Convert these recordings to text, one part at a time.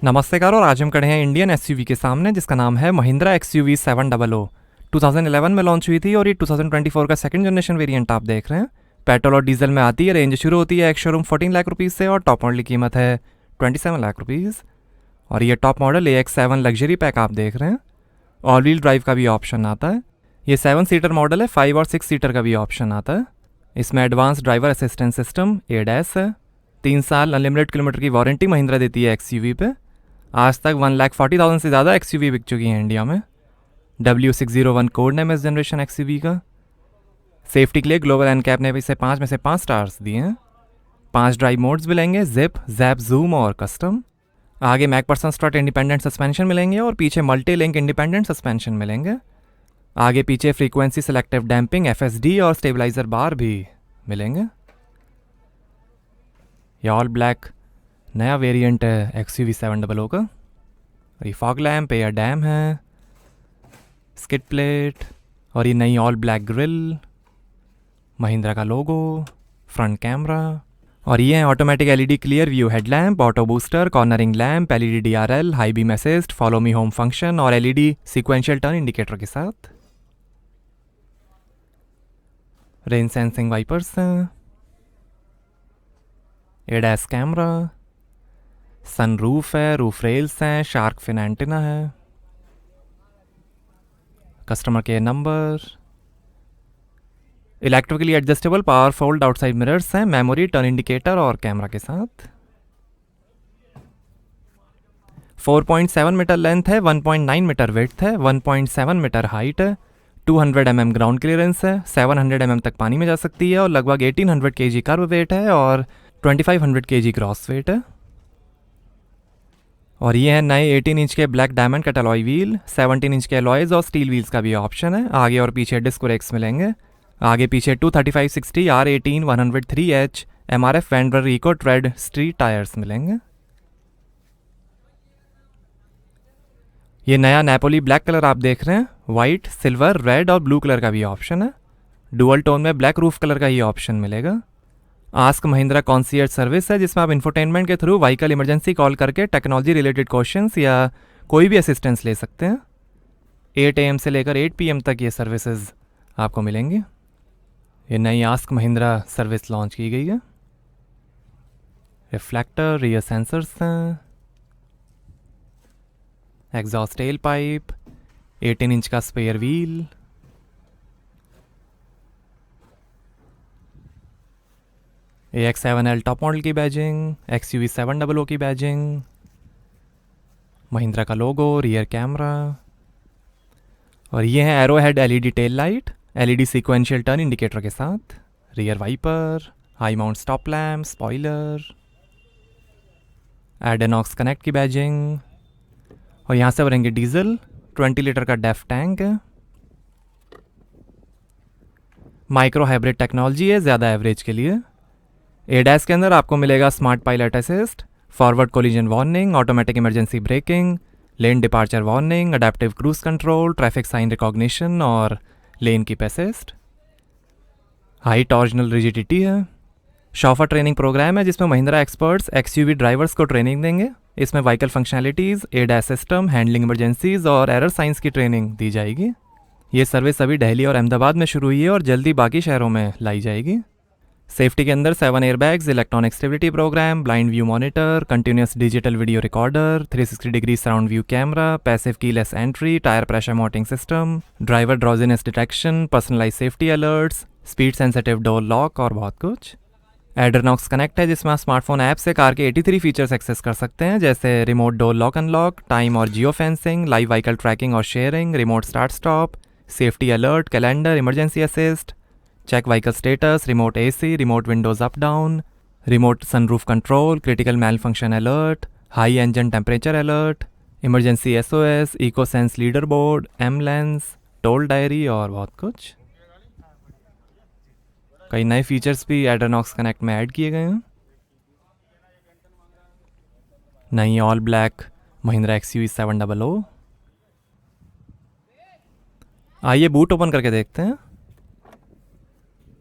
नमस्कार। और आज हम खड़े हैं इंडियन एसयूवी के सामने जिसका नाम है महिंद्रा XUV700। 2011 में लॉन्च हुई थी और ये 2024 का सेकंड जनरेशन वेरिएंट आप देख रहे हैं। पेट्रोल और डीजल में आती है। रेंज शुरू होती है एक्स शोरूम 14 लाख रुपीज़ से और टॉप मॉडल की कीमत है 27 लाख रुपीज़। और ये top model AX7 luxury pack आप देख रहे हैं। ऑल व्हील ड्राइव का भी ऑप्शन आता है। ये 7 सीटर मॉडल है। 5 और 6 सीटर का भी ऑप्शन आता है। इसमें advance driver assistance system ADAS है। 3 साल अनलिमिटेड किलोमीटर की वारंटी महिंद्रा देती है XUV पे। आज तक 1,40,000 से ज़्यादा XUV बिक चुकी हैं इंडिया में। W601 कोड नेम इस जनरेशन XUV का। सेफ्टी के लिए ग्लोबल एनकैप ने इसे 5 में से 5 स्टार्स दिए हैं। 5 ड्राइव मोड्स मिलेंगे, जिप, जैप, जूम और कस्टम। आगे मैकपर्सन स्ट्रट इंडिपेंडेंट सस्पेंशन मिलेंगे और पीछे मल्टी लिंक इंडिपेंडेंट सस्पेंशन मिलेंगे। आगे पीछे फ्रीक्वेंसी सेलेक्टिव डैम्पिंग, FSD और स्टेबलाइजर बार भी मिलेंगे। ये ऑल ब्लैक नया वेरिएंट है XUV700 का। और ये फॉग लैम्प एयर डैम है, स्किड प्लेट और ये नई ऑल ब्लैक ग्रिल, महिंद्रा का लोगो, फ्रंट कैमरा। और ये है automatic LED clear view headlamp, auto booster, cornering lamp, LED DRL, high beam assist, follow me home function और LED सीक्वेंशियल टर्न इंडिकेटर के साथ। रेन सेंसिंग वाइपर्स हैं, ADAS कैमरा, सनरूफ है, roof rails हैं, shark fin antenna है, customer care number, electrically adjustable power fold outside mirrors हैं, memory, turn indicator और camera के साथ। 4.7 मीटर लेंथ है, 1.9 मीटर विड्थ है, 1.7 मीटर हाइट है, 200 mm ग्राउंड क्लियरेंस है, 700 mm तक पानी में जा सकती है और लगभग 1800 kg कर्व वेट है और 2500 kg ग्रॉस वेट है। और ये है नए 18 इंच के black diamond cut alloy wheel, 17 inch के अलॉयज और स्टील व्हील्स का भी ऑप्शन है। आगे और पीछे डिस्क ब्रेक्स मिलेंगे। आगे पीछे 235/60 R18 103H MRF Wanderer eco tread street tyres मिलेंगे। ये नया नेपोली ब्लैक कलर आप देख रहे हैं। वाइट, सिल्वर, रेड और ब्लू कलर का भी ऑप्शन है। डुअल टोन में ब्लैक रूफ कलर का ही ऑप्शन मिलेगा। आस्क महिंद्रा कॉन्सियर्ज सर्विस है जिसमें आप इन्फोटेनमेंट के थ्रू व्हीकल इमरजेंसी कॉल करके टेक्नोलॉजी रिलेटेड क्वेश्चंस या कोई भी असिस्टेंस ले सकते हैं। 8 AM से लेकर 8 PM तक ये सर्विसेज आपको मिलेंगी। ये नई आस्क महिंद्रा सर्विस लॉन्च की गई है। रिफ्लेक्टर, रियर सेंसर्स हैं, एग्जॉस्ट टेल पाइप, 18 इंच का spare wheel, AX7L top model की बैजिंग, XUV700 की बैजिंग, महिंद्रा का लोगो, रियर कैमरा। और ये है arrow head LED tail light, LED sequential turn indicator के साथ, rear wiper, high mount stop lamp, spoiler, AdrenoX connect की बैजिंग। और यहाँ से भरेंगे डीजल, 20 लीटर का डेफ टैंक है। माइक्रो हाइब्रिड टेक्नोलॉजी है ज़्यादा एवरेज के लिए। ADAS के अंदर आपको मिलेगा smart pilot assist, forward collision warning, automatic emergency braking, lane departure warning, adaptive cruise control, traffic sign recognition और lane keep assist. High torsional rigidity है। शॉफर ट्रेनिंग प्रोग्राम है जिसमें महिंद्रा एक्सपर्ट्स XUV ड्राइवर्स को training देंगे। इसमें vehicle functionalities, ADAS system, handling emergencies और error science की training दी जाएगी। ये सर्विस अभी दिल्ली और अहमदाबाद में शुरू हुई है और जल्दी बाकी शहरों में लाई जाएगी। सेफ्टी के अंदर 7 airbags, electronic stability programme, blind view monitor, continuous digital video recorder, 360 degree surround view camera, passive keyless entry, tyre pressure monitoring system, driver drowsiness detection, personalise safety alerts, speed sensitive door lock और बहुत कुछ। AdrenoX connect है जिसमें आप smartphone app से car के 83 features access कर सकते हैं जैसे remote door lock unlock, time और geo fencing, live vehicle tracking और sharing, remote start stop, safety alert, calendar, emergency assist, check vehicle status, remote AC, remote windows up down, remote sunroof control, critical malfunction alert, high engine temperature alert, emergency SOS, ecosense leaderboard, M-लेंस, toll diary और बहुत कुछ। कई नए features भी AdrenoX connect में add किए गए हैं। नई ऑल ब्लैक महिंद्रा XUV700। आइए बूट ओपन करके देखते हैं।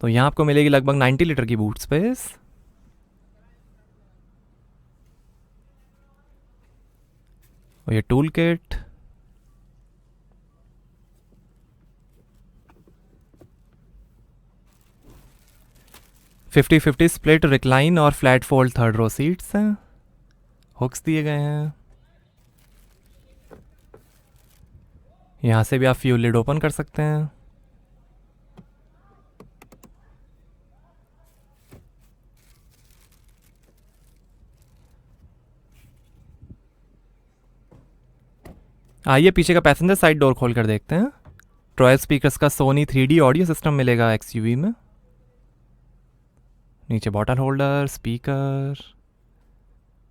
तो यहाँ आपको मिलेगी लगभग 90 लीटर की बूट स्पेस। और ये tool kit, fifty 50 split recline और flat fold third row seats हैं, हुक्स दिए गए हैं। यहाँ से भी आप फ्यूल लिड ओपन कर सकते हैं। आइए पीछे का पैसेंजर साइड डोर खोल कर देखते हैं। 12 स्पीकर्स का सोनी 3D ऑडियो सिस्टम मिलेगा XUV में। नीचे बॉटल होल्डर, स्पीकर,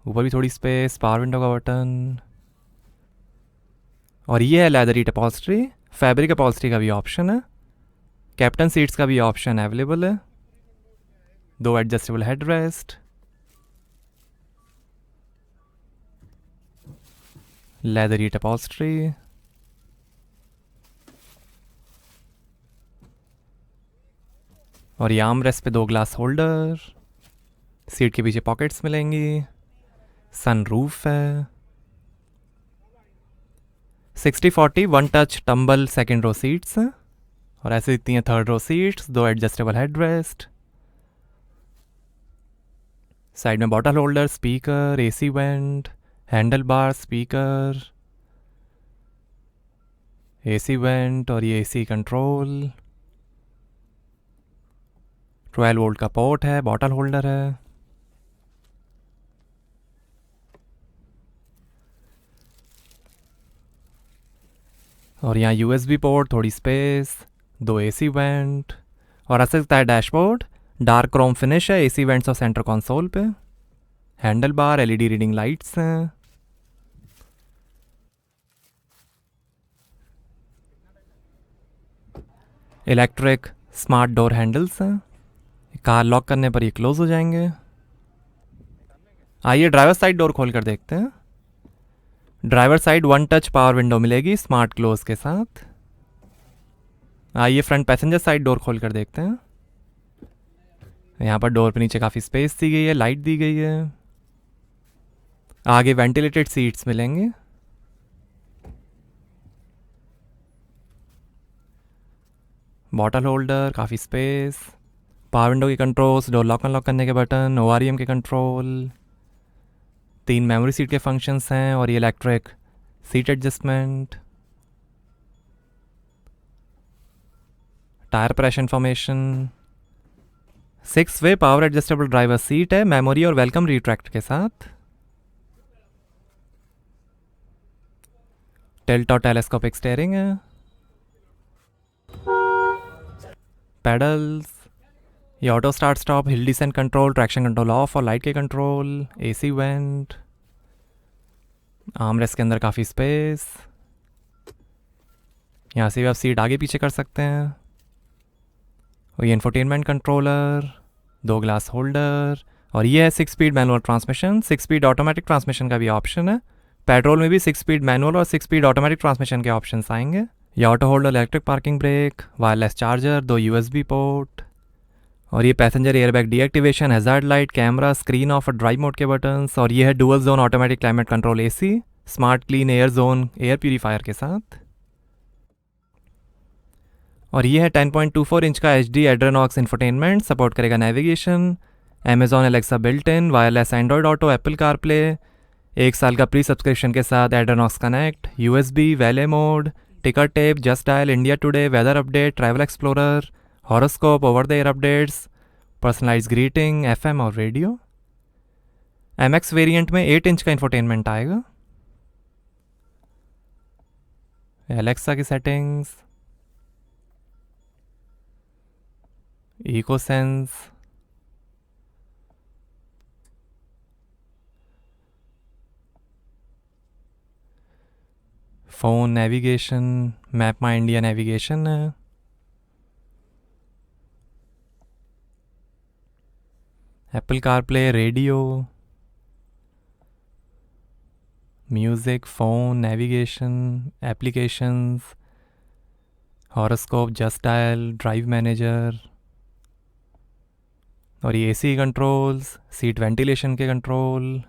ऊपर भी थोड़ी स्पेस, पावर विंडो का बटन, और ये है लेदरी अपॉल्स्ट्री। फैब्रिक अपॉल्स्ट्री का भी ऑप्शन है। कैप्टन सीट्स का भी ऑप्शन अवेलेबल है। 2 adjustable head rest, leathery upholstery, और ये आर्म रेस्ट पे 2 ग्लास होल्डर। सीट के पीछे पॉकेट्स मिलेंगी। सनरूफ है। 60-40 one touch tumble second row seats हैं, और ऐसे दिखती हैं third row seats. 2 adjustable head rest, side में bottle holder, speaker, AC vent, handle bar, speaker, AC vent, और ये AC कंट्रोल। 12 वोल्ट का पोर्ट है, बॉटल होल्डर है। और यहाँ USB पोर्ट, थोड़ी स्पेस, 2 AC वेंट, और ऐसे दिखता है डैशबोर्ड। डार्क क्रोम फिनिश है AC वेंट्स और सेंटर कंसोल पे। Handle bar, LED reading lights हैं। इलेक्ट्रिक स्मार्ट डोर हैंडल्स हैं। कार लॉक करने पर ये क्लोज हो जाएंगे। आइए ड्राइवर साइड डोर खोल कर देखते हैं। Driver side one touch power window मिलेगी स्मार्ट क्लोज के साथ। आइए फ्रंट पैसेंजर साइड डोर खोल कर देखते हैं। यहाँ पर डोर पे नीचे काफ़ी स्पेस दी गई है, लाइट दी गई है। आगे वेंटिलेटेड सीट्स मिलेंगे। बॉटल होल्डर, काफ़ी स्पेस, पावर विंडो के कंट्रोल्स, डोर लॉक अनलॉक करने के बटन, ORVM के कंट्रोल, 3 मेमोरी सीट के फंक्शंस हैं, और ये electric seat adjustment, tyre pressure information, 6 वे पावर एडजस्टेबल ड्राइवर सीट है, मेमोरी और वेलकम रिट्रैक्ट के साथ। टिल्ट और टेलेस्कोपिक स्टीयरिंग है। पेडल्स, ये auto start stop, hill descent control, traction control of और लाइट के control, AC went, arm rest के अंदर काफ़ी स्पेस। यहाँ से भी आप सीट आगे पीछे कर सकते हैं। और ये इंफोटेनमेंट कंट्रोलर, 2 ग्लास होल्डर, और ये है 6 speed manual transmission. 6 speed automatic transmission का भी ऑप्शन है। पेट्रोल में भी 6 स्पीड मैनुअल और 6 स्पीड ऑटोमेटिक ट्रांसमिशन के ऑप्शन आएंगे। ये auto holder, electric parking brake, wireless charger, 2 USB port, और ये passenger airbag deactivation, hazard light, camera, screen of और ड्राइव मोड के बटन्स, और ये है dual zone automatic climate control AC, smart clean air zone air purifier के साथ। और ये है 10.24 इंच का HD AdrenoX इंफोटेनमेंट, सपोर्ट करेगा navigation, Amazon Alexa built in, wireless Android auto, Apple CarPlay, 1 साल का प्री सब्सक्रिप्शन के साथ AdrenoX connect, USB, valet mode, ticket tape, just dial, India today, weather update, travel explorer, horoscope, over the air updates, personalise greeting, FM और radio. MX variant में 8 inch का infotainment आएगा। Alexa की settings, Ecosense, phone navigation, map my India navigation है। Apple CarPlay, radio, music, phone, navigation, applications, horoscope, just dial, drive manager, और ये AC controls, seat ventilation के control,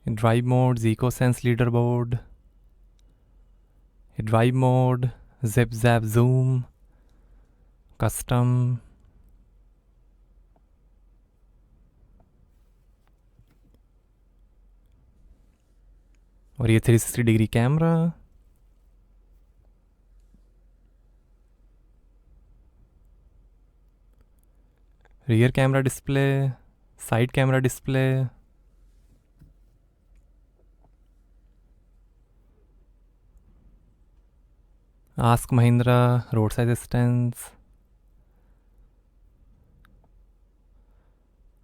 drive modes, Ecosense leaderboard, drive mode, zip JAP zoom, custom, और ये 360 degree camera, rear camera display, side camera display, ask Mahindra, road side assistance,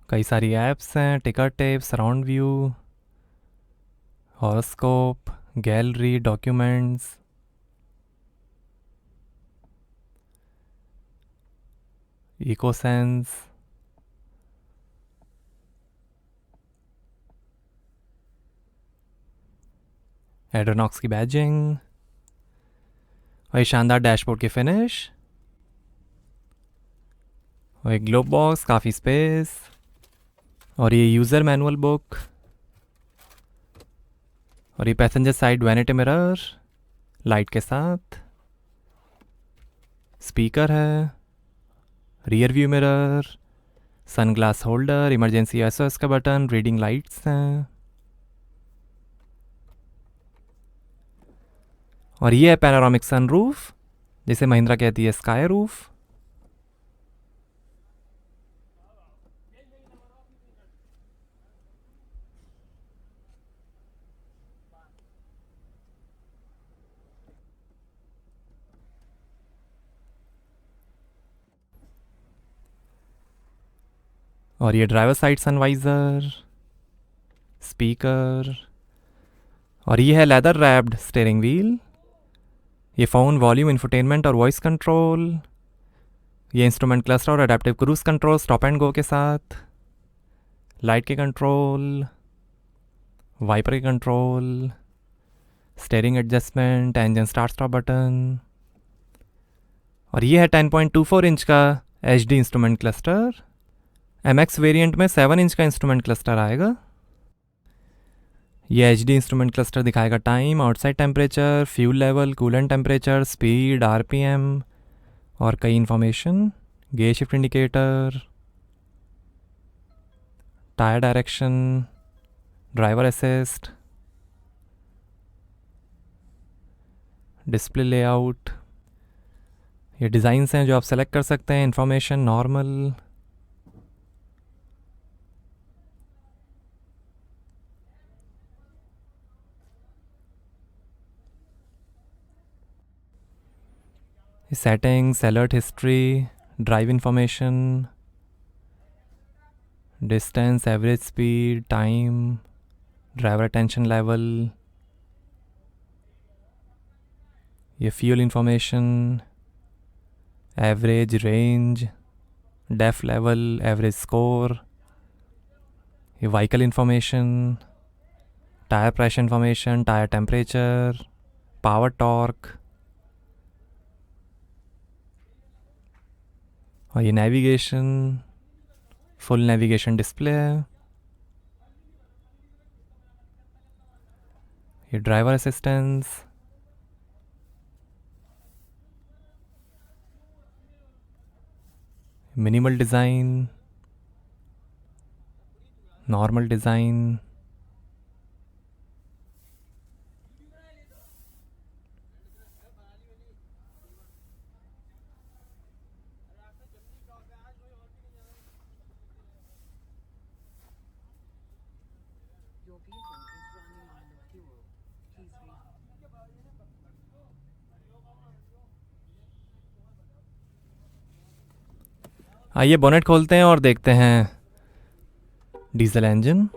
कई सारी apps हैं, ticker tape, surround view, horoscope, gallery, documents, Ecosense, AdrenoX की badging, और ये शानदार dashboard की फिनिश, और एक ग्लोब बॉक्स, काफ़ी स्पेस, और ये यूज़र मैनुअल बुक, और ये passenger side vanity mirror light के साथ, स्पीकर है, rear view mirror, sunglass holder, emergency SOS का बटन, रीडिंग लाइट्स हैं, और ये है पैनोरामिक सनरूफ, जिसे महिंद्रा कहती है स्काई रूफ। और ये ड्राइवर साइड सनवाइज़र, स्पीकर, और ये है लेदर रैप्ड स्टीयरिंग व्हील, ये फ़ोन वॉल्यूम, इन्फोटेनमेंट और वॉइस कंट्रोल, ये इंस्ट्रूमेंट क्लस्टर और adaptive cruise control stop and go के साथ, लाइट के कंट्रोल, वाइपर के control, steering adjustment, engine start stop button, और ये है 10.24 इंच का HD instrument cluster. MX variant में 7 इंच का इंस्ट्रूमेंट क्लस्टर आएगा। ये HD इंस्ट्रूमेंट क्लस्टर दिखाएगा time, outside temperature, fuel level, coolant temperature, speed, RPM और कई information, gear shift indicator, tyre direction, driver assist, display layout, ये designs हैं जो आप सेलेक्ट कर सकते हैं, information, normal, settings, alert history, drive information, distance, average speed, time, driver attention level, ये fuel information, average, range, DEF level, average score, ये vehicle information, tyre pressure information, tyre temperature, power torque, और ये navigation, full navigation display है, ये driver assistance, minimal design, normal design, आइए bonnet खोलते हैं और देखते हैं डीजल इंजन।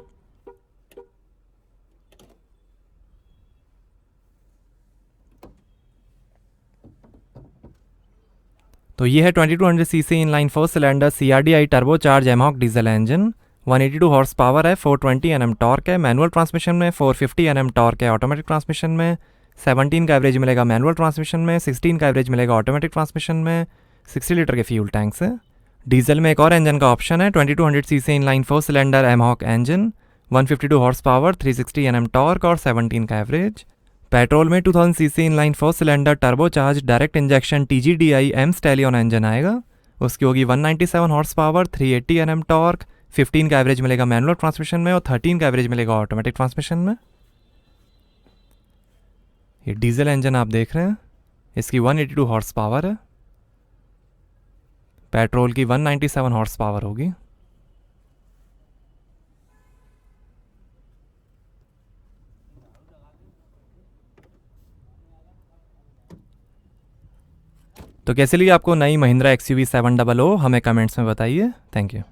तो ये है 2200 CC inline 4 cylinder CRDI turbocharge mHawk diesel engine, 182 horse power है, 420 Nm टॉर्क है, मैनुअल ट्रांसमिशन में 450 Nm टॉर्क है, ऑटोमेटिक ट्रांसमिशन में 17 का एवरेज मिलेगा, मैनुअल ट्रांसमिशन में 16 का एवरेज मिलेगा, ऑटोमेटिक ट्रांसमिशन में 60 लीटर के फ्यूल टैंक से। डीजल में एक और इंजन का ऑप्शन है, 2200 CC inline 4 cylinder mHawk engine, 152 horse power, 360 Nm torque और 17 का एवरेज। पेट्रोल में 2000 CC inline 4 cylinder turbocharge direct injection TGDI M stallion engine आएगा। उसकी होगी 197 हॉर्स पावर, 380 Nm टॉर्क, 15 का एवरेज मिलेगा मैनुअल ट्रांसमिशन में और 13 का एवरेज मिलेगा ऑटोमेटिक ट्रांसमिशन में। ये डीजल इंजन आप देख रहे हैं, इसकी 182 हॉर्स पावर है। पेट्रोल की 197 हॉर्स पावर होगी। तो कैसे लगी आपको नई महिंद्रा XUV700? हमें कमेंट्स में बताइए। Thank you.